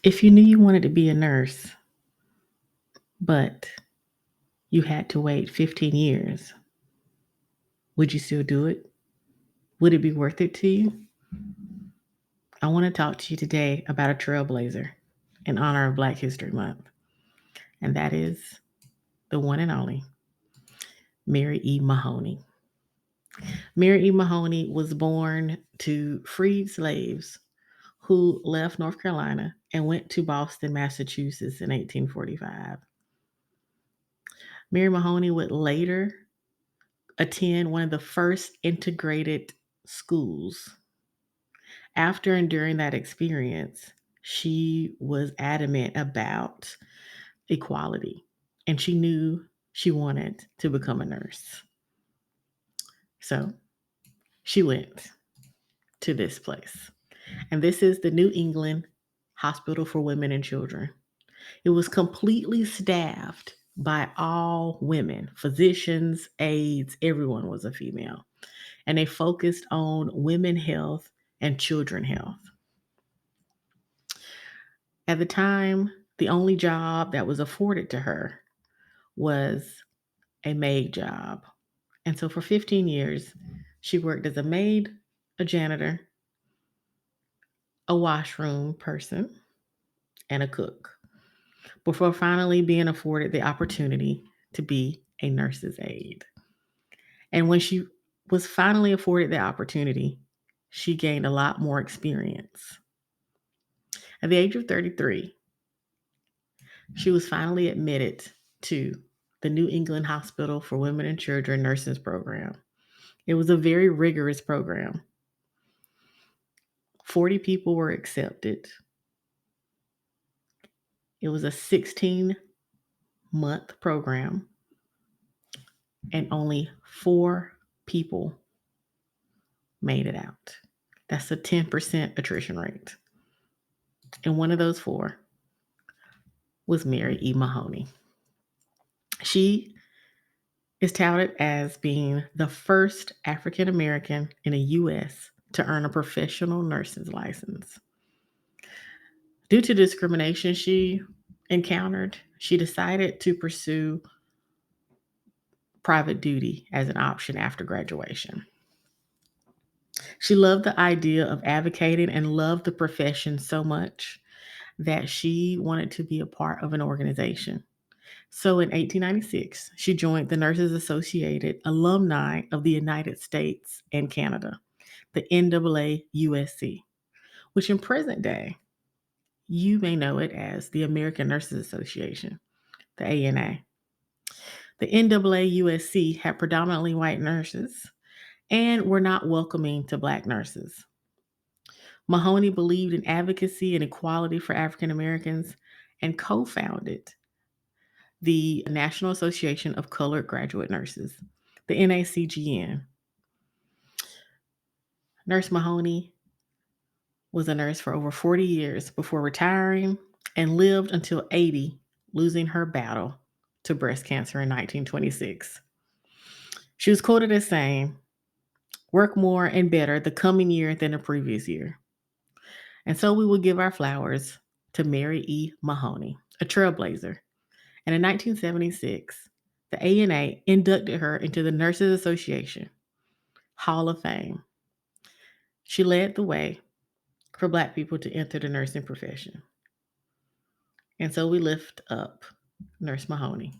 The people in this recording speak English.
If you knew you wanted to be a nurse, but you had to wait 15 years, would you still do it? Would it be worth it to you? I want to talk to you today about a trailblazer in honor of Black History Month, and that is the one and only Mary E. Mahoney. Mary E. Mahoney was born to freed slaves who left North Carolina and went to Boston, Massachusetts in 1845. Mary Mahoney would later attend one of the first integrated schools. After and during that experience, she was adamant about equality and she knew she wanted to become a nurse. So she went to this place. And this is the New England Hospital for Women and Children. It was completely staffed by all women, physicians, aides, everyone was a female. And they focused on women health and children health. At the time, the only job that was afforded to her was a maid job. And so for 15 years, she worked as a maid, a janitor, a washroom person, and a cook before finally being afforded the opportunity to be a nurse's aide. And when she was finally afforded the opportunity, she gained a lot more experience. At the age of 33, she was finally admitted to the New England Hospital for Women and Children Nurses Program. It was a very rigorous program. 40 people were accepted. It was a 16-month program, and only 4 people made it out. That's a 10% attrition rate. And one of those 4 was Mary E. Mahoney. She is touted as being the first African American in the U.S. to earn a professional nurse's license. Due to discrimination she encountered, she decided to pursue private duty as an option after graduation. She loved the idea of advocating and loved the profession so much that she wanted to be a part of an organization. So in 1896, she joined the Nurses Associated Alumni of the United States and Canada, the NAAUSC, which in present day, you may know it as the American Nurses Association, the ANA. The NAAUSC had predominantly white nurses and were not welcoming to Black nurses. Mahoney believed in advocacy and equality for African Americans and co-founded the National Association of Colored Graduate Nurses, the NACGN. Nurse Mahoney was a nurse for over 40 years before retiring and lived until 80, losing her battle to breast cancer in 1926. She was quoted as saying, "Work more and better the coming year than the previous year." And so we will give our flowers to Mary E. Mahoney, a trailblazer. And in 1976, the ANA inducted her into the Nurses Association Hall of Fame. She led the way for Black people to enter the nursing profession. And so we lift up Nurse Mahoney.